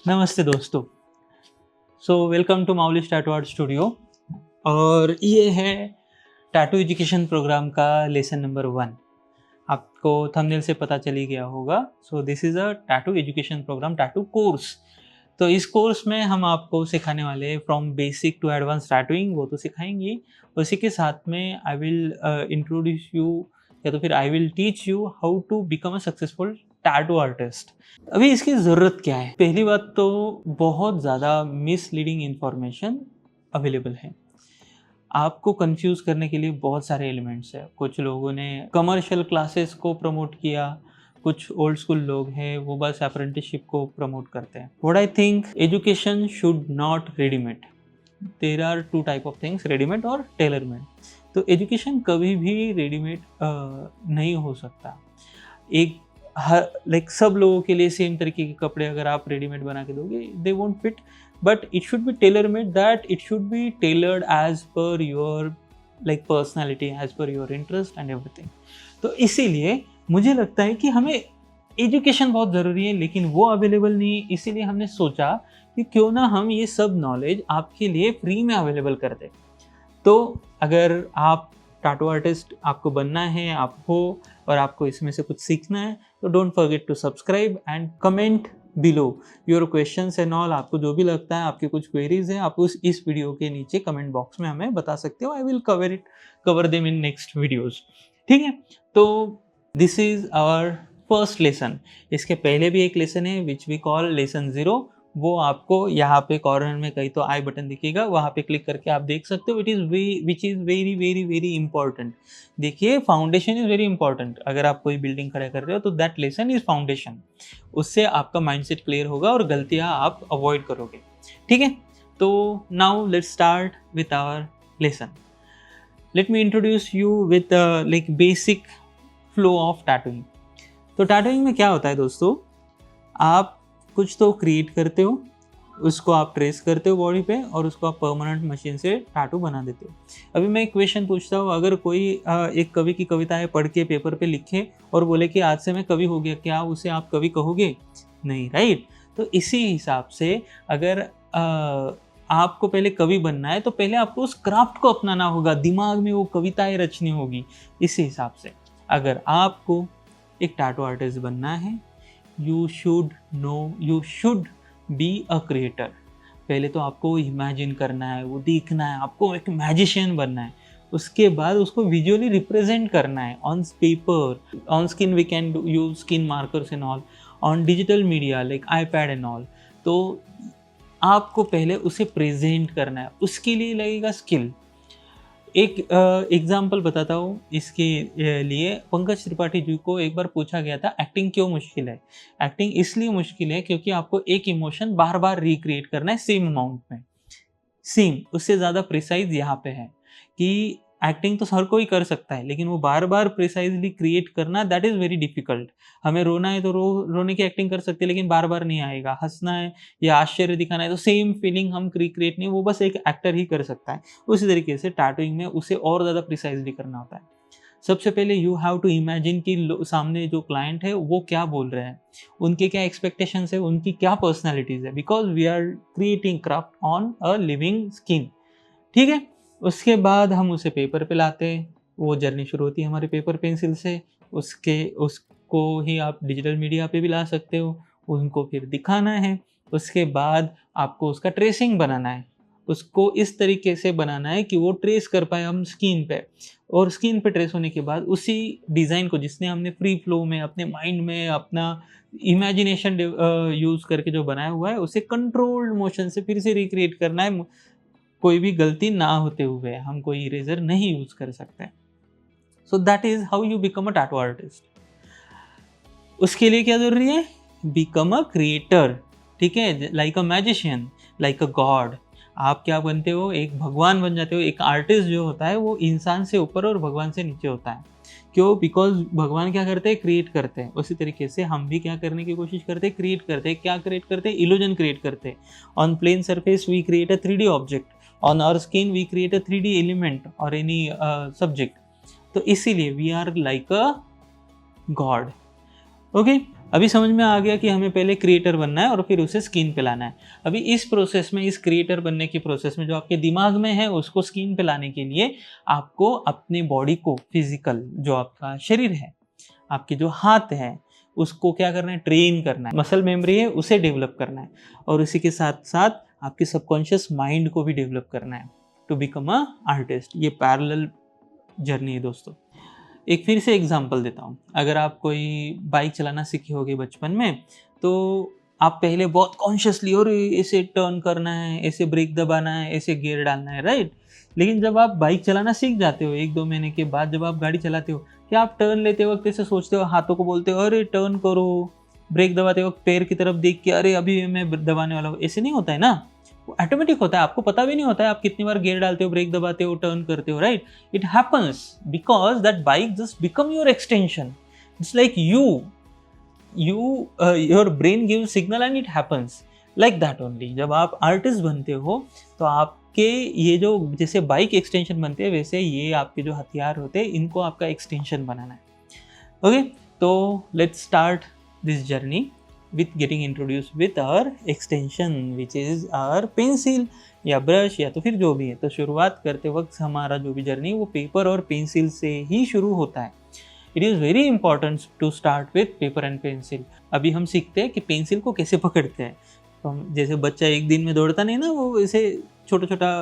नमस्ते दोस्तों। Welcome to Moulish tattoo art studio और ये है टैटू एजुकेशन प्रोग्राम का लेसन नंबर 1। आपको थंबनेल से पता चल ही गया होगा। This is a tattoo education programme, tattoo course. तो इस कोर्स में हम आपको सिखाने वाले from basic to advance tattooing, वो तो सिखाएंगे। उसी के साथ में आई विल इंट्रोड्यूस यू या तो फिर I will teach you how to become a successful tattoo artist. अभी इसकी ज़रूरत क्या है? पहली बात तो बहुत ज़्यादा मिसलीडिंग इंफॉर्मेशन अवेलेबल है। आपको कंफ्यूज करने के लिए बहुत सारे एलिमेंट्स हैं। कुछ लोगों ने कमर्शियल क्लासेस को प्रमोट किया, कुछ ओल्ड स्कूल लोग हैं वो बस अप्रेंटिसशिप को प्रमोट करते हैं। What I think, education should not readymade. There are two type of things, readymade और टेलर मेड। तो एजुकेशन कभी भी रेडीमेड नहीं हो सकता। एक सब लोगों के लिए सेम तरीके के कपड़े अगर आप रेडीमेड बना के दोगे, they won't fit, but it should be tailor made, that it should be tailored as per your personality, as per your interest and everything. तो इसीलिए मुझे लगता है कि हमें एजुकेशन बहुत ज़रूरी है, लेकिन वो अवेलेबल नहीं। इसीलिए हमने सोचा कि क्यों ना हम ये सब नॉलेज आपके लिए फ्री में अवेलेबल कर दें। तो अगर आप टैटू आर्टिस्ट आपको बनना है, आप हो और आपको इसमें से कुछ सीखना है, तो don't forget to subscribe and comment below your questions and all. आपको जो भी लगता है, आपके कुछ क्वेरीज हैं, आप इस वीडियो के नीचे कमेंट बॉक्स में हमें बता सकते हो। I will cover them in next videos. ठीक है, तो this is our first lesson. इसके पहले भी एक लेसन है विच वी कॉल लेसन 0। वो आपको यहाँ पे कॉर्नर में कहीं तो आई बटन दिखेगा, वहाँ पे क्लिक करके आप देख सकते हो। Which is very very very important. देखिए, फाउंडेशन इज़ वेरी इंपॉर्टेंट। अगर आप कोई बिल्डिंग खड़ा कर रहे हो तो दैट लेसन इज़ फाउंडेशन। उससे आपका माइंडसेट क्लियर होगा और गलतियाँ आप अवॉइड करोगे। ठीक है, तो now let's start with our lesson. Let me introduce you with basic flow of tattooing. तो टैटूइंग में क्या होता है दोस्तों, आप कुछ तो क्रिएट करते हो, उसको आप ट्रेस करते हो बॉडी पे और उसको आप परमानेंट मशीन से टैटू बना देते हो। अभी मैं एक क्वेश्चन पूछता हूँ, अगर कोई एक कवि की कविताएं पढ़ के पेपर पे लिखे और बोले कि आज से मैं कवि हो गया, क्या उसे आप कवि कहोगे? नहीं, राइट। तो इसी हिसाब से अगर आपको पहले कवि बनना है तो पहले आपको उस क्राफ्ट को अपनाना होगा, दिमाग में वो कविताएं रचनी होगी। इसी हिसाब से अगर आपको एक टैटू आर्टिस्ट बनना है, you should be a creator। पहले तो आपको इमेजिन करना है, वो देखना है, आपको एक मैजिशियन बनना है। उसके बाद उसको विजुअली रिप्रेजेंट करना है on paper, on skin we can use skin markers and all, on digital media like iPad and all. तो आपको पहले उसे प्रेजेंट करना है, उसके लिए लगेगा स्किल। एक एग्जाम्पल बताता हूँ इसके लिए। पंकज त्रिपाठी जी को एक बार पूछा गया था एक्टिंग क्यों मुश्किल है। एक्टिंग इसलिए मुश्किल है क्योंकि आपको एक इमोशन बार बार रिक्रिएट करना है सेम अमाउंट में। सेम, उससे ज़्यादा प्रिसाइज यहाँ पे है कि एक्टिंग तो हर कोई कर सकता है, लेकिन वो बार बार प्रिसाइजली क्रिएट करना, दैट इज़ वेरी डिफिकल्ट। हमें रोना है तो रोने की एक्टिंग कर सकते हैं, लेकिन बार बार नहीं आएगा। हंसना है या आश्चर्य दिखाना है तो सेम फीलिंग हम रिक्रिएट नहीं, वो बस एक एक्टर ही कर सकता है। उसी तरीके से टैटूइंग में उसे और ज़्यादा प्रिसाइजली करना होता है। सबसे पहले यू हैव टू इमेजिन कि सामने जो क्लाइंट है वो क्या बोल रहे हैं, उनके क्या एक्सपेक्टेशंस है, उनकी क्या पर्सनैलिटीज़ है, because we are creating craft on a living skin. ठीक है, उसके बाद हम उसे पेपर पे लाते हैं। वो जर्नी शुरू होती है हमारे पेपर पेंसिल से। उसको ही आप डिजिटल मीडिया पे भी ला सकते हो, उनको फिर दिखाना है। उसके बाद आपको उसका ट्रेसिंग बनाना है, उसको इस तरीके से बनाना है कि वो ट्रेस कर पाए हम स्किन पे। और स्किन पे ट्रेस होने के बाद उसी डिज़ाइन को जिसने हमने फ्री फ्लो में अपने माइंड में अपना इमेजिनेशन यूज़ करके जो बनाया हुआ है, उसे कंट्रोल्ड मोशन से फिर से रिक्रिएट करना है, कोई भी गलती ना होते हुए। हम कोई इरेजर नहीं यूज़ कर सकते। So that is how you become a tattoo artist. उसके लिए क्या ज़रूरी है? Become a creator. ठीक है, like a magician, like a God. आप क्या बनते हो? एक भगवान बन जाते हो। एक आर्टिस्ट जो होता है वो इंसान से ऊपर और भगवान से नीचे होता है। क्यों? बिकॉज भगवान क्या करते हैं? क्रिएट करते हैं। उसी तरीके से हम भी क्या करने की कोशिश करते हैं? क्रिएट करते हैं। क्या क्रिएट करते हैं? इल्यूजन क्रिएट करते हैं। On plain surface we create a 3D object, on our skin we create a 3D element और एनी सब्जेक्ट। तो इसीलिए we are like a god. Okay, अभी समझ में आ गया कि हमें पहले क्रिएटर बनना है और फिर उसे स्क्रीन पे लाना है। अभी इस प्रोसेस में, इस क्रिएटर बनने की प्रोसेस में जो आपके दिमाग में है उसको स्क्रीन पे लाने के लिए आपको अपनी बॉडी को, फिजिकल जो आपका शरीर है, आपके जो हाथ है, उसको क्या करना है, ट्रेन करना है। मसल मेमोरी है उसे डेवलप करना है और इसी के साथ साथ आपके सबकॉन्शियस माइंड को भी डेवलप करना है टू बिकम अ आर्टिस्ट। ये पैरेलल जर्नी है दोस्तों। एक फिर से एग्जांपल देता हूँ। अगर आप कोई बाइक चलाना सीखे होगे बचपन में, तो आप पहले बहुत कॉन्शियसली और ऐसे टर्न करना है, ऐसे ब्रेक दबाना है, ऐसे गियर डालना है, राइट। लेकिन जब आप बाइक चलाना सीख जाते हो 1-2 महीने के बाद, जब आप गाड़ी चलाते हो, क्या आप टर्न लेते वक्त ऐसे सोचते हो, हाथों को बोलते हो अरे टर्न करो, ब्रेक दबाते वक्त पैर की तरफ देख के अरे अभी मैं दबाने वाला हूँ? ऐसे नहीं होता है ना, वो ऑटोमेटिक होता है, आपको पता भी नहीं होता है आप कितनी बार गियर डालते हो, ब्रेक दबाते हो, टर्न करते हो, right. It happens because that bike just become your extension. It's like your brain give signal and it happens like that only. जब आप आर्टिस्ट बनते हो तो आपके ये जो जैसे बाइक एक्सटेंशन बनते हैं, वैसे ये आपके जो हथियार होते हैं इनको आपका एक्सटेंशन बनाना है। ओके, तो let's start this journey with getting introduced with our extension which is our pencil या ब्रश या तो फिर जो भी है। तो शुरुआत करते वक्त हमारा जो भी जर्नी वो पेपर और पेंसिल से ही शुरू होता है। It is very important to start with paper and pencil. अभी हम सीखते हैं कि पेंसिल को कैसे पकड़ते हैं। तो हम जैसे बच्चा एक दिन में दौड़ता नहीं ना, वो ऐसे छोटा छोटा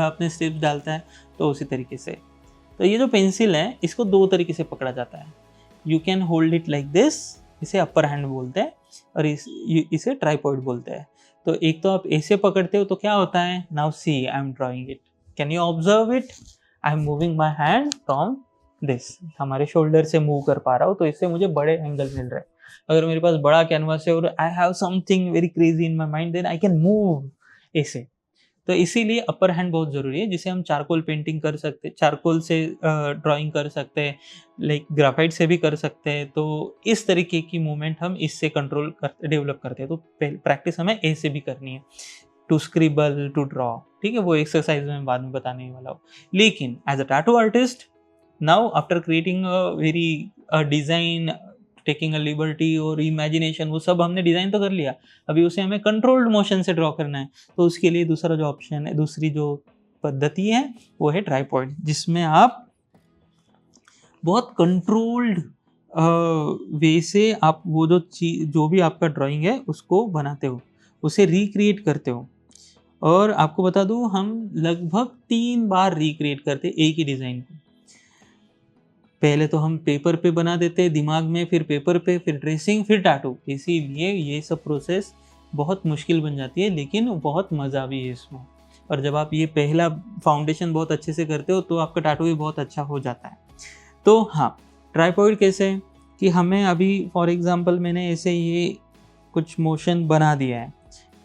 अपने स्टेप्स डालता है, तो उसी तरीके से। तो ये जो पेंसिल है इसको 2 तरीके से पकड़ा जाता है। You can hold it like this, इसे अपर हैंड बोलते हैं, और इसे ट्राइपॉड बोलते हैं। तो एक तो आप ऐसे पकड़ते हो तो क्या होता है, now see I am drawing it, can you observe it, I am moving my hand from this, हमारे शोल्डर से मूव कर पा रहा हूँ, तो इससे मुझे बड़े एंगल मिल रहे हैं। अगर मेरे पास बड़ा कैनवास है और I have something very crazy in my mind, then I can move ऐसे। तो इसीलिए अपर हैंड बहुत ज़रूरी है, जिसे हम चारकोल पेंटिंग कर सकते हैं, चारकोल से ड्राइंग कर सकते हैं, लाइक ग्राफाइट से भी कर सकते हैं। तो इस तरीके की मूवमेंट हम इससे कंट्रोल कर डेवलप करते हैं। तो प्रैक्टिस हमें ऐसे भी करनी है, टू स्क्रिबल, टू ड्रॉ, ठीक है। वो एक्सरसाइज में बाद में बताने वाला हूँ। लेकिन as a tattoo artist, now after creating a very design, taking a liberty और इमेजिनेशन, वो सब हमने डिज़ाइन तो कर लिया, अभी उसे हमें कंट्रोल्ड मोशन से ड्रॉ करना है। तो उसके लिए दूसरा जो ऑप्शन है, दूसरी जो पद्धति है वो है ट्राइपॉड, जिसमें आप बहुत कंट्रोल्ड वे से आप वो जो चीज, जो भी आपका ड्राइंग है उसको बनाते हो, उसे रिक्रिएट करते हो। और आपको बता दूं, हम लगभग 3 बार रिक्रिएट करते एक ही डिज़ाइन को। पहले तो हम पेपर पे बना देते हैं दिमाग में, फिर पेपर पे, फिर ट्रेसिंग, फिर टैटू। इसीलिए ये सब प्रोसेस बहुत मुश्किल बन जाती है, लेकिन बहुत मज़ा भी है इसमें। और जब आप ये पहला फाउंडेशन बहुत अच्छे से करते हो तो आपका टैटू भी बहुत अच्छा हो जाता है। तो हाँ, ट्राइपॉड कैसे, कि हमें अभी फॉर एग्जांपल मैंने ऐसे ये कुछ मोशन बना दिया है,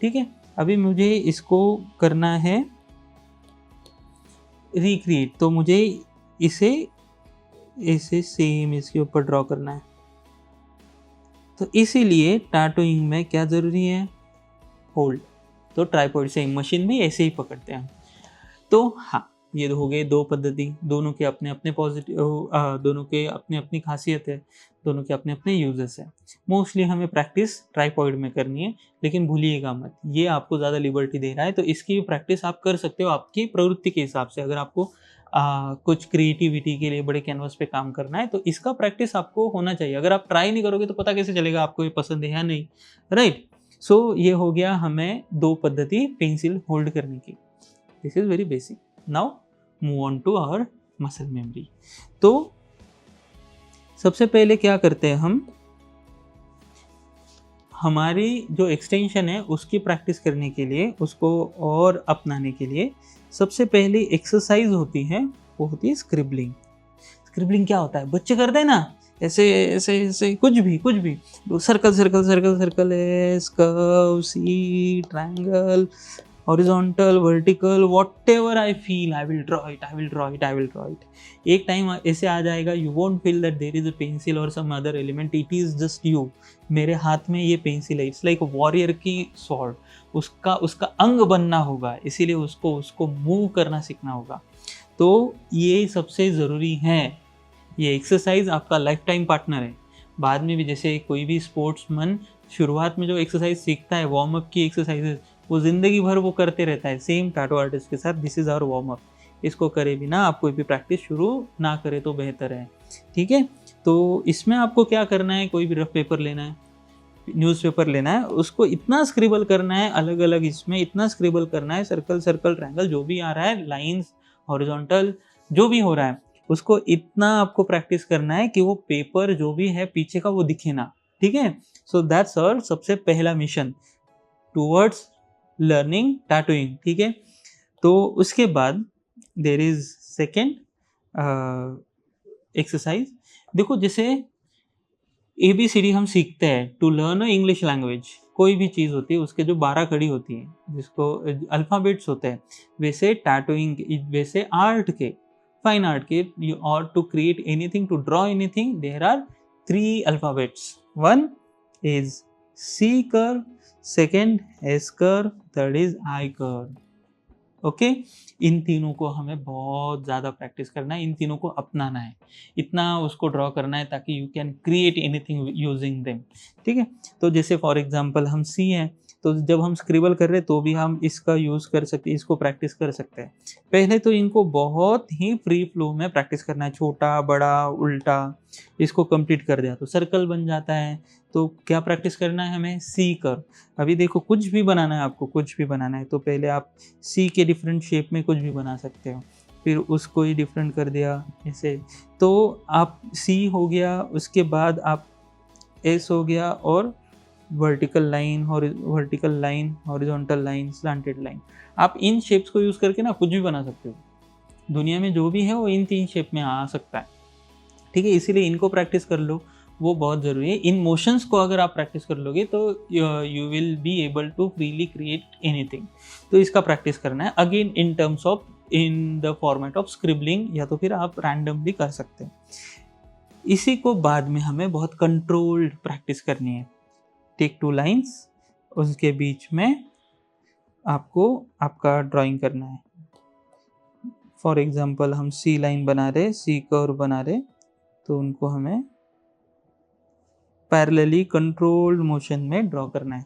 ठीक है। अभी मुझे इसको करना है रिक्रिएट, तो मुझे इसे ऐसे सेम इसके ऊपर ड्रॉ करना है। तो इसीलिए टैटूइंग में क्या ज़रूरी है, होल्ड। तो ट्राइपॉड से मशीन भी ऐसे ही पकड़ते हैं। तो हाँ, ये हो गए 2 पद्धति, दोनों के अपने अपने पॉजिटिव, दोनों के अपने अपनी खासियत है, दोनों के अपने अपने यूजेस है। मोस्टली हमें प्रैक्टिस ट्राइपॉड में करनी है, लेकिन भूलिएगा मत, ये आपको ज़्यादा लिबर्टी दे रहा है, तो इसकी प्रैक्टिस आप कर सकते हो आपकी प्रवृत्ति के हिसाब से। अगर आपको कुछ क्रिएटिविटी के लिए बड़े कैनवस पे काम करना है, तो इसका प्रैक्टिस आपको होना चाहिए। अगर आप ट्राई नहीं करोगे तो पता कैसे चलेगा आपको ये पसंद है या नहीं, राइट। सो ये हो गया हमें 2 पद्धति पेंसिल होल्ड करने की। This is very basic. Now move on to our muscle memory. तो सबसे पहले क्या करते हैं हम, हमारी जो एक्सटेंशन है उसकी प्रैक्टिस करने के लिए, उसको और अपनाने के लिए सबसे पहली एक्सरसाइज होती है, वो होती है स्क्रिबलिंग। स्क्रिबलिंग क्या होता है, बच्चे करते हैं ना, ऐसे ऐसे ऐसे कुछ भी circle circle circle circle, S, curve, C, triangle, horizontal, vertical, whatever I feel, I will draw it, I will draw it, I will draw it. एक टाइम ऐसे आ जाएगा, you won't feel that there is a pencil और some other element, it is just you. मेरे हाथ में ये pencil है, इट्स लाइक वॉरियर की स्वॉर्ड, उसका अंग बनना होगा, इसीलिए उसको मूव करना सीखना होगा। तो ये सबसे ज़रूरी है, ये एक्सरसाइज आपका लाइफ टाइम पार्टनर है। बाद में भी जैसे कोई भी स्पोर्ट्समैन शुरुआत में जो एक्सरसाइज सीखता है, वार्म अप की एक्सरसाइजेज, वो ज़िंदगी भर वो करते रहता है। सेम टैटू आर्टिस्ट के साथ this is our warm up. इसको करे बिना आप कोई भी प्रैक्टिस शुरू ना करें तो बेहतर है, ठीक है। तो इसमें आपको क्या करना है, कोई भी रफ पेपर लेना है, न्यूज़पेपर लेना है, उसको इतना स्क्रिबल करना है, अलग अलग इसमें इतना स्क्रिबल करना है, सर्कल सर्कल ट्रायंगल जो भी आ रहा है, लाइंस हॉरिजॉन्टल जो भी हो रहा है, उसको इतना आपको प्रैक्टिस करना है कि वो पेपर जो भी है पीछे का वो दिखे ना, ठीक है। सो दैट्स और सबसे पहला मिशन टूवर्ड्स लर्निंग टैटूइंग, ठीक है। तो उसके बाद देर इज सेकेंड एक्सरसाइज। देखो जैसे ABCD हम सीखते हैं टू लर्न इंग्लिश लैंग्वेज, कोई भी चीज़ होती है उसके जो 12 कड़ी होती है जिसको अल्फ़ाबेट्स होते हैं, वैसे टैटूइंग, वैसे आर्ट के, फाइन आर्ट के, और to create anything, to draw anything, there are 3 alphabets. One is C curve, second S curve, third is I curve. Okay, इन तीनों को हमें बहुत ज़्यादा प्रैक्टिस करना है, इन तीनों को अपनाना है, इतना उसको ड्रॉ करना है ताकि you can create anything using them, ठीक है। तो जैसे फॉर एग्जांपल हम सी हैं, तो जब हम स्क्रिबल कर रहे हैं तो भी हम इसका यूज़ कर सकते हैं, इसको प्रैक्टिस कर सकते हैं। पहले तो इनको बहुत ही फ्री फ्लो में प्रैक्टिस करना है, छोटा बड़ा उल्टा, इसको कंप्लीट कर दिया तो सर्कल बन जाता है। तो क्या प्रैक्टिस करना है हमें, सी कर्व। अभी देखो कुछ भी बनाना है आपको, कुछ भी बनाना है तो पहले आप सी के डिफरेंट शेप में कुछ भी बना सकते हो, फिर उसको ही डिफरेंट कर दिया ऐसे, तो आप सी हो गया, उसके बाद आप एस हो गया, और vertical line, horizontal line, slanted line, आप इन शेप्स को यूज़ करके ना कुछ भी बना सकते हो। दुनिया में जो भी है वो इन 3 शेप में आ सकता है, ठीक है। इसीलिए इनको प्रैक्टिस कर लो, वो बहुत ज़रूरी है। इन मोशंस को अगर आप प्रैक्टिस कर लोगे तो you will be able to freely create anything. तो इसका प्रैक्टिस करना है again in terms of, in the format of scribbling, या तो फिर आप रैंडम भी कर सकते हैं। इसी को बाद में हमें बहुत कंट्रोल्ड प्रैक्टिस करनी है। टेक 2 लाइन्स, उसके बीच में आपको आपका ड्राइंग करना है। फॉर एग्जांपल हम सी लाइन बना रहे, सी कर्व बना रहे, तो उनको हमें पैरेलली कंट्रोल्ड मोशन में ड्रॉ करना है।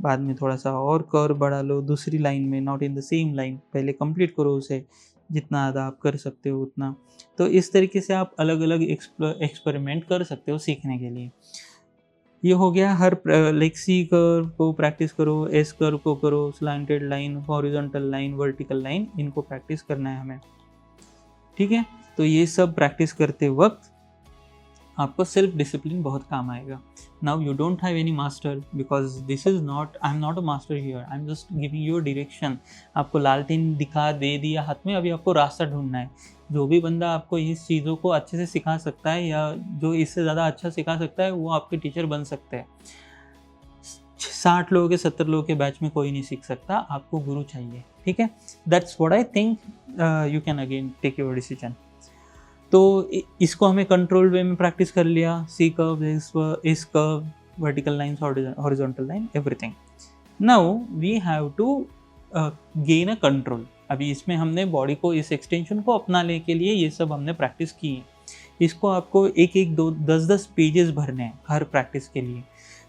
बाद में थोड़ा सा और कर्व बढ़ा लो दूसरी लाइन में, not in the same line, पहले कंप्लीट करो उसे, जितना ज़्यादा आप कर सकते हो उतना। तो इस तरीके से आप अलग अलग एक्सपेरिमेंट कर सकते हो सीखने के लिए। ये हो गया हर लाइक सी कर्व को प्रैक्टिस करो, एस कर्व को करो, slanted line, horizontal line, vertical line, इनको प्रैक्टिस करना है हमें, ठीक है। तो ये सब प्रैक्टिस करते वक्त आपको सेल्फ डिसिप्लिन बहुत काम आएगा। Now you don't have any master, because this is not, I am not a master here, I am just giving you direction. आपको लालटेन दिखा दे दिया हाथ में, अभी आपको रास्ता ढूंढना है। जो भी बंदा आपको इस चीज़ों को अच्छे से सिखा सकता है, या जो इससे ज़्यादा अच्छा सिखा सकता है, वो आपके टीचर बन सकते हैं। 60 लोगों के 70 लोगों के बैच में कोई नहीं सीख सकता, आपको गुरु चाहिए, ठीक है। That's what I think, you can again take your decision. तो इसको हमें कंट्रोल वे में प्रैक्टिस कर लिया, C curve, S curve, vertical lines, horizontal line, everything. Now we have to gain a control. अभी इसमें हमने बॉडी को, इस एक्सटेंशन को अपनाने के लिए ये सब हमने प्रैक्टिस की है। इसको आपको एक एक 10 पेजेस भरने हैं हर प्रैक्टिस के लिए।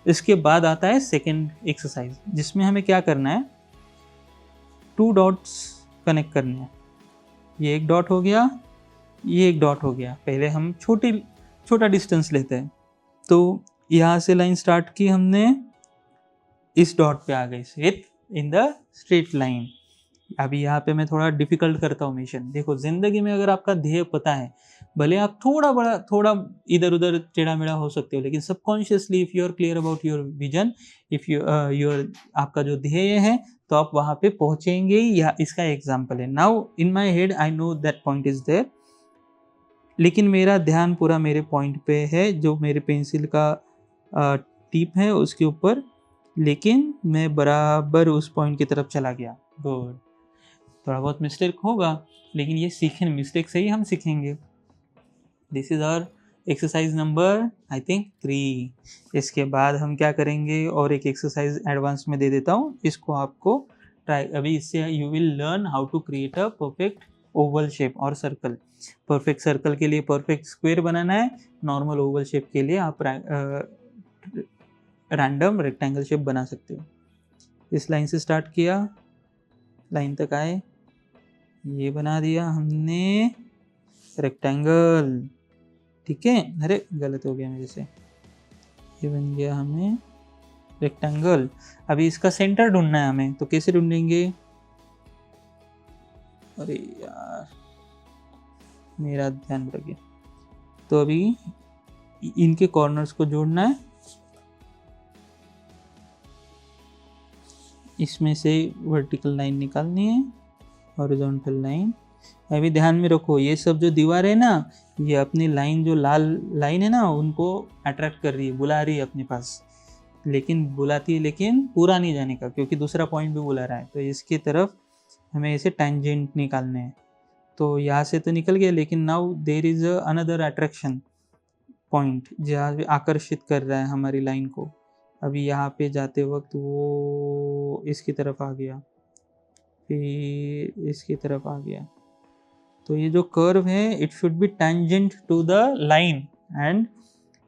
इसके बाद आता है सेकेंड एक्सरसाइज, जिसमें हमें क्या करना है, 2 डॉट्स कनेक्ट करने हैं। ये एक डॉट हो गया, ये एक डॉट हो गया। पहले हम छोटा डिस्टेंस लेते हैं, तो यहाँ से लाइन स्टार्ट की हमने, इस डॉट पे आ गई, sit in the straight line. अभी यहाँ पे मैं थोड़ा डिफिकल्ट करता हूँ मिशन। देखो जिंदगी में अगर आपका ध्येय पता है, भले आप थोड़ा बड़ा, थोड़ा इधर उधर टेढ़ा मेढ़ा हो सकते हो, लेकिन subconsciously if you are clear about your vision, if you your, आपका जो ध्येय है, तो आप वहाँ पे पहुँचेंगे। या इसका एग्जाम्पल है, now in my head I know that point is there, लेकिन मेरा ध्यान पूरा मेरे पॉइंट पे है, जो मेरे पेंसिल का टिप है उसके ऊपर, लेकिन मैं बराबर उस पॉइंट की तरफ चला गया। गुड। थोड़ा बहुत मिस्टेक होगा, लेकिन ये सीखें, मिस्टेक से ही हम सीखेंगे। This is our exercise number I think 3। इसके बाद हम क्या करेंगे, और एक एक्सरसाइज एडवांस में दे देता हूँ, इसको आपको ट्राई, अभी इससे you will learn how to create a perfect oval shape और सर्कल। परफेक्ट सर्कल के लिए परफेक्ट स्क्वायर बनाना है, नॉर्मल ओवल शेप के लिए आप रैंडम रेक्टेंगल शेप बना सकते हो। इस लाइन से स्टार्ट किया, लाइन तक आए, ये बना दिया हमने रेक्टेंगल, ठीक है। अरे गलत हो गया मेरे से, ये बन गया हमें रेक्टेंगल। अभी इसका सेंटर ढूंढना है हमें, तो कैसे ढूंढेंगे? अरे यार मेरा ध्यान भटक गया। तो अभी इनके कॉर्नर्स को जोड़ना है, इसमें से वर्टिकल लाइन निकालनी है, हॉरिजॉन्टल लाइन। अभी ध्यान में रखो, ये सब जो दीवार है ना, ये अपनी लाइन, जो लाल लाइन है ना, उनको अट्रैक्ट कर रही है, बुला रही है अपने पास, लेकिन बुलाती है लेकिन पूरा नहीं जाने का, क्योंकि दूसरा पॉइंट भी बुला रहा है। तो इसकी तरफ हमें ऐसे टेंजेंट निकालने हैं। तो यहाँ से तो निकल गया, लेकिन now there is another attraction point जहाँ आकर्षित कर रहा है हमारी लाइन को। अभी यहाँ पे जाते वक्त वो इसकी तरफ आ गया, फिर इसकी तरफ आ गया। तो ये जो कर्व है it should be tangent to the line, and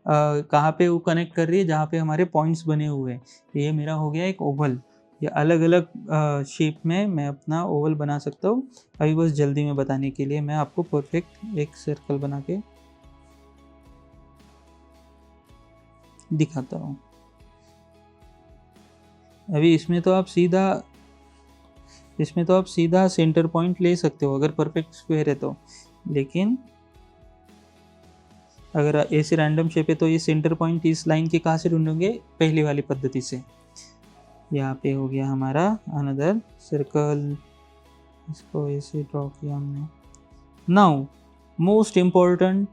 कहाँ पे वो कनेक्ट कर रही है, जहाँ पे हमारे पॉइंट्स बने हुए हैं। ये मेरा हो गया एक ओवल। ये अलग अलग शेप में मैं अपना ओवल बना सकता हूँ। अभी बस जल्दी में बताने के लिए मैं आपको परफेक्ट एक सर्कल बना के दिखाता हूँ। अभी इसमें तो आप सीधा सेंटर पॉइंट ले सकते हो अगर परफेक्ट स्क्वायर है तो, लेकिन अगर ऐसे रैंडम शेप है तो ये सेंटर पॉइंट इस लाइन के कहाँ से ढूंढोगे? पहली वाली पद्धति से। यहाँ पे हो गया हमारा अनदर सर्कल, इसको ऐसे ड्रॉ किया हमने। नाउ मोस्ट इम्पोर्टेंट,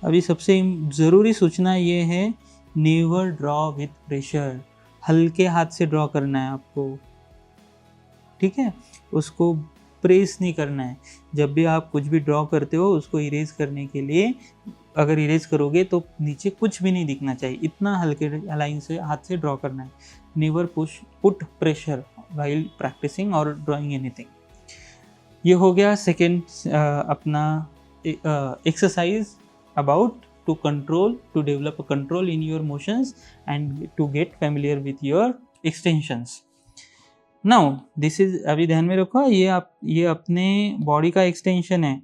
अभी सबसे ज़रूरी सूचना ये है, नेवर ड्रॉ विथ प्रेशर। हल्के हाथ से ड्रॉ करना है आपको, ठीक है। उसको प्रेस नहीं करना है। जब भी आप कुछ भी ड्रॉ करते हो, उसको इरेज करने के लिए अगर इरेज करोगे तो नीचे कुछ भी नहीं दिखना चाहिए, इतना हल्के लाइन से हाथ से ड्रॉ करना है। Never put pressure while practising और ड्राइंग एनीथिंग। ये हो गया सेकेंड अपना exercise about to develop a control in your motions and to get familiar with your extensions. Now this is, अभी ध्यान में रखो, ये अपने बॉडी का एक्सटेंशन है।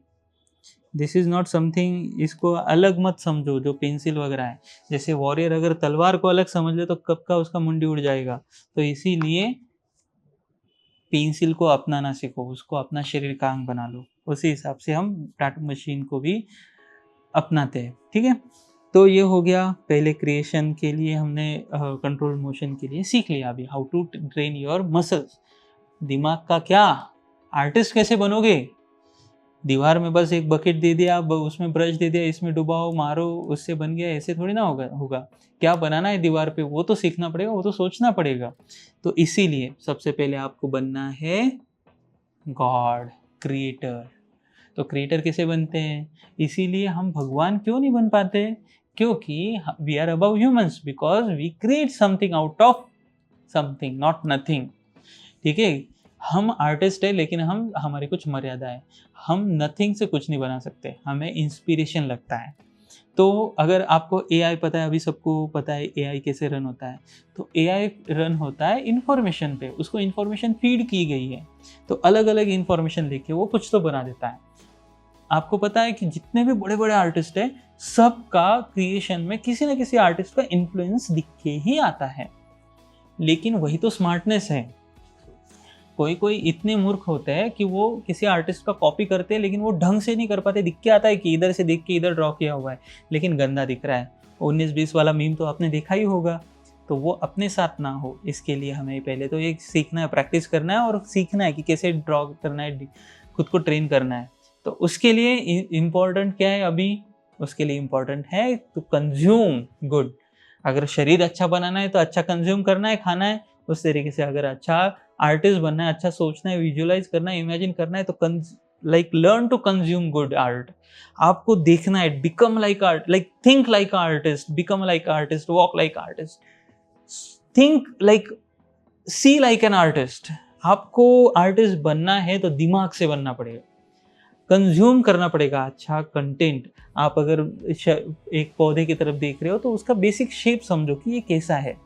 दिस इज नॉट समथिंग, इसको अलग मत समझो जो पेंसिल वगैरह है। जैसे वॉरियर अगर तलवार को अलग समझ ले तो कब का उसका मुंडी उड़ जाएगा। तो इसीलिए पेंसिल को अपनाना सीखो, उसको अपना शरीर का अंग बना लो। उसी हिसाब से हम टैटू मशीन को भी अपनाते हैं, ठीक है। तो ये हो गया पहले क्रिएशन के लिए हमने कंट्रोल मोशन के लिए सीख लिया। अभी how to train your muscles. दिमाग का क्या, आर्टिस्ट कैसे बनोगे? दीवार में बस एक बकेट दे दिया, उसमें ब्रश दे दिया, इसमें डुबाओ मारो उससे बन गया, ऐसे थोड़ी ना होगा। क्या बनाना है दीवार पे वो तो सीखना पड़ेगा, वो तो सोचना पड़ेगा। तो इसीलिए सबसे पहले आपको बनना है गॉड, क्रिएटर। तो क्रिएटर कैसे बनते हैं? इसीलिए हम भगवान क्यों नहीं बन पाते? क्योंकि we are above humans, because we create something out of something, not nothing, ठीक है। हम आर्टिस्ट है, लेकिन हमारी कुछ मर्यादा है। हम नथिंग से कुछ नहीं बना सकते, हमें इंस्पिरेशन लगता है। तो अगर आपको एआई पता है, अभी सबको पता है एआई कैसे रन होता है। तो एआई रन होता है इन्फॉर्मेशन पे, उसको इन्फॉर्मेशन फीड की गई है, तो अलग अलग इन्फॉर्मेशन लेके वो कुछ तो बना देता है। आपको पता है कि जितने भी बड़े बड़े आर्टिस्ट हैं, सबका क्रिएशन में किसी न किसी आर्टिस्ट का इन्फ्लुएंस दिख के ही आता है। लेकिन वही तो स्मार्टनेस है। कोई इतने मूर्ख होते हैं कि वो किसी आर्टिस्ट का कॉपी करते हैं, लेकिन वो ढंग से नहीं कर पाते। दिख के आता है कि इधर से देख के इधर ड्रॉ किया हुआ है, लेकिन गंदा दिख रहा है। 19-20 वाला मीम तो आपने देखा ही होगा। तो वो अपने साथ ना हो, इसके लिए हमें पहले तो ये सीखना है, प्रैक्टिस करना है और सीखना है कि कैसे ड्रॉ करना है, खुद को ट्रेन करना है। तो उसके लिए इम्पोर्टेंट क्या है? अभी उसके लिए इम्पोर्टेंट है टू कंज्यूम गुड। अगर शरीर अच्छा बनाना है तो अच्छा कंज्यूम करना है, खाना है। उस तरीके से अगर अच्छा आर्टिस्ट बनना है, अच्छा सोचना है, विजुअलाइज करना है, इमेजिन करना है, तो learn to consume good art. आपको देखना है, become like art, like think like artist, become like artist, walk like artist, think like, see like an artist. आपको आर्टिस्ट बनना है तो दिमाग से बनना पड़ेगा, कंज्यूम करना पड़ेगा अच्छा कंटेंट। आप अगर एक पौधे की तरफ देख रहे हो तो उसका बेसिक शेप समझो कि ये कैसा है,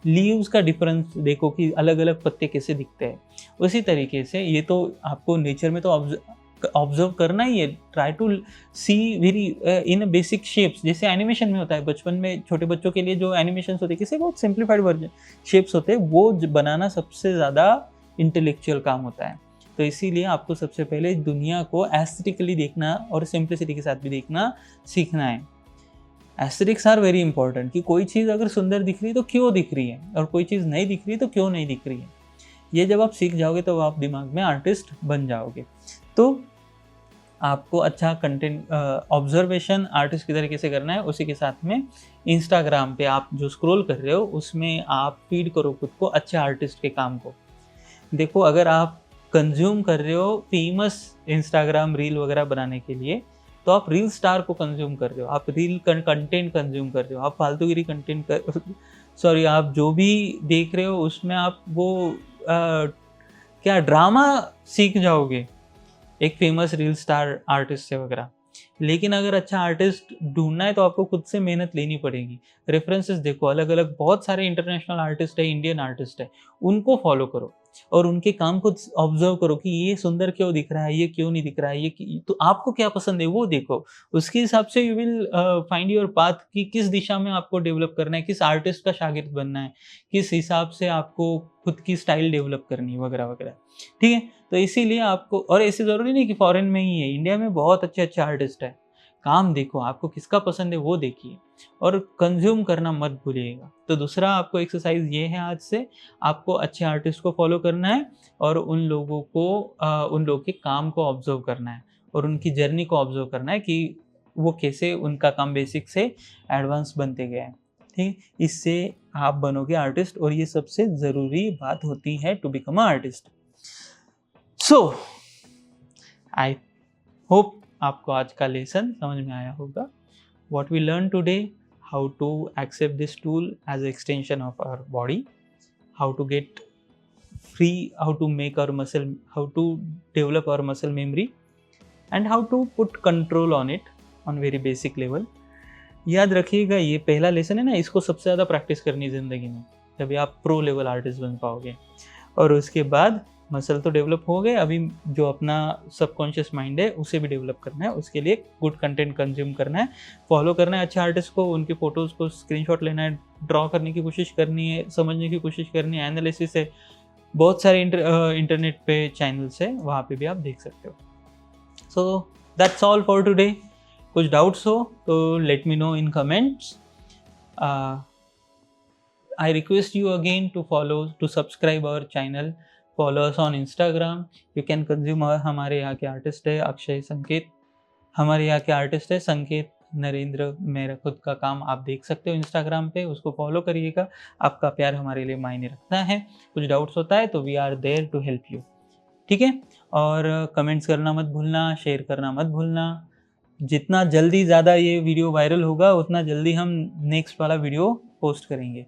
लीव्स का डिफरेंस देखो कि अलग अलग पत्ते कैसे दिखते हैं। उसी तरीके से ये तो आपको नेचर में तो ऑब्जर्व करना ही है, try to see very in basic shapes, जैसे एनिमेशन में होता है। बचपन में छोटे बच्चों के लिए जो एनिमेशन होते हैं किसी बहुत सिंप्लीफाइड वर्जन शेप्स होते हैं, वो बनाना सबसे ज़्यादा इंटेलेक्चुअल काम होता है। तो इसीलिए आपको सबसे पहले दुनिया को एस्थेटिकली देखना और सिंप्लिसिटी के साथ भी देखना सीखना है। एस्थेटिक्स आर वेरी इंपॉर्टेंट, कि कोई चीज़ अगर सुंदर दिख रही है तो क्यों दिख रही है, और कोई चीज़ नहीं दिख रही है तो क्यों नहीं दिख रही है। ये जब आप सीख जाओगे तो आप दिमाग में आर्टिस्ट बन जाओगे। तो आपको अच्छा कंटेंट ऑब्जर्वेशन आर्टिस्ट की तरीके से करना है। उसी के साथ में इंस्टाग्राम पे आप जो स्क्रॉल कर रहे हो उसमें आप फीड करो खुद को अच्छे आर्टिस्ट के काम को। देखो, अगर आप कंज्यूम कर रहे हो फेमस इंस्टाग्राम रील वगैरह बनाने के लिए, तो आप रील स्टार को कंज्यूम कर रहे हो, आप रील कंटेंट कंज्यूम कर रहे हो, आप फालतूगिरी कंटेंट सॉरी, आप जो भी देख रहे हो उसमें आप वो क्या ड्रामा सीख जाओगे एक फेमस रील स्टार आर्टिस्ट से वगैरह। लेकिन अगर अच्छा आर्टिस्ट ढूंढना है तो आपको खुद से मेहनत लेनी पड़ेगी। रेफरेंसेस देखो, अलग अलग बहुत सारे इंटरनेशनल आर्टिस्ट है, इंडियन आर्टिस्ट है, उनको फॉलो करो और उनके काम को ऑब्जर्व करो कि ये सुंदर क्यों दिख रहा है, ये क्यों नहीं दिख रहा है, ये तो आपको क्या पसंद है वो देखो। उसके हिसाब से you will find your path कि किस दिशा में आपको डेवलप करना है, किस आर्टिस्ट का शागिर्द बनना है, किस हिसाब से आपको खुद की स्टाइल डेवलप करनी है वगैरह वगैरह। ठीक है, तो इसीलिए आपको, और ऐसे ज़रूरी नहीं कि फॉरेन में ही है, इंडिया में बहुत अच्छे अच्छे आर्टिस्ट है। काम देखो, आपको किसका पसंद है वो देखिए और कंज्यूम करना मत भूलिएगा। तो दूसरा आपको एक्सरसाइज ये है, आज से आपको अच्छे आर्टिस्ट को फॉलो करना है और उन लोगों के काम को ऑब्जर्व करना है और उनकी जर्नी को ऑब्जर्व करना है कि वो कैसे उनका काम बेसिक से एडवांस बनते गए हैं। ठीक, इससे आप बनोगे आर्टिस्ट और ये सबसे ज़रूरी बात होती है to become a artist. So I hope आपको आज का लेसन समझ में आया होगा। What we learned today, how to accept this tool as an extension of our body, how to get free, how to make our muscle, how to develop our muscle memory, and how to put control on it on very basic level. याद रखिएगा, ये पहला lesson है ना, इसको सबसे ज़्यादा practice करनी है ज़िंदगी में, तभी आप प्रो लेवल आर्टिस्ट बन पाओगे। और उसके बाद मसल तो डेवलप हो गए, अभी जो अपना सबकॉन्शियस माइंड है उसे भी डेवलप करना है। उसके लिए गुड कंटेंट कंज्यूम करना है, फॉलो करना है अच्छे आर्टिस्ट को, उनकी फ़ोटोज़ को स्क्रीनशॉट लेना है, ड्रॉ करने की कोशिश करनी है, समझने की कोशिश करनी है। एनालिसिस है, बहुत सारे इंटरनेट पे चैनल्स है, वहाँ पे भी आप देख सकते हो। So that's all for today. कुछ डाउट्स हो तो let me know in comments. I request you again to subscribe our channel, follow us on Instagram. You can consume. हमारे यहाँ के आर्टिस्ट है अक्षय, संकेत हमारे यहाँ के आर्टिस्ट है, संकेत, नरेंद्र, मेरा खुद का काम आप देख सकते हो इंस्टाग्राम पे, उसको फॉलो करिएगा। आपका प्यार हमारे लिए मायने रखता है। कुछ डाउट्स होता है तो we are there to help you. ठीक है, और कमेंट्स करना मत भूलना, शेयर करना मत भूलना। जितना जल्दी ज़्यादा ये वीडियो वायरल होगा उतना जल्दी हम नेक्स्ट वाला वीडियो पोस्ट करेंगे।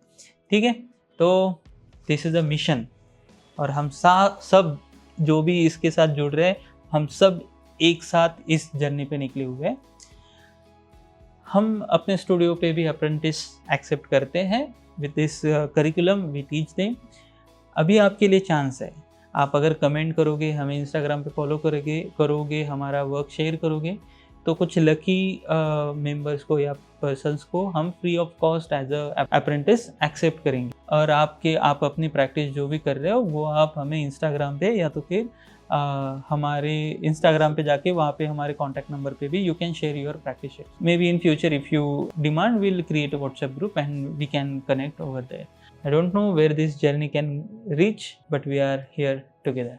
ठीक है, तो दिस इज़ अ मिशन और हम सब जो भी इसके साथ जुड़ रहे हैं, हम सब एक साथ इस जर्नी पे निकले हुए हैं। हम अपने स्टूडियो पे भी अप्रेंटिस एक्सेप्ट करते हैं with this curriculum we teach them. अभी आपके लिए चांस है, आप अगर कमेंट करोगे, हमें इंस्टाग्राम पे फॉलो करोगे, हमारा वर्क शेयर करोगे, तो कुछ लकी मेंबर्स को या पर्सन्स को हम free of cost as a apprentice accept करेंगे। और आप अपनी प्रैक्टिस जो भी कर रहे हो वो आप हमें इंस्टाग्राम पे या तो फिर हमारे इंस्टाग्राम पे जाके वहाँ पे हमारे कॉन्टैक्ट नंबर पे भी you can share your practice. May be in future if you demand will create a WhatsApp group and we can connect over there. I don't know where this journey can reach but we are here together.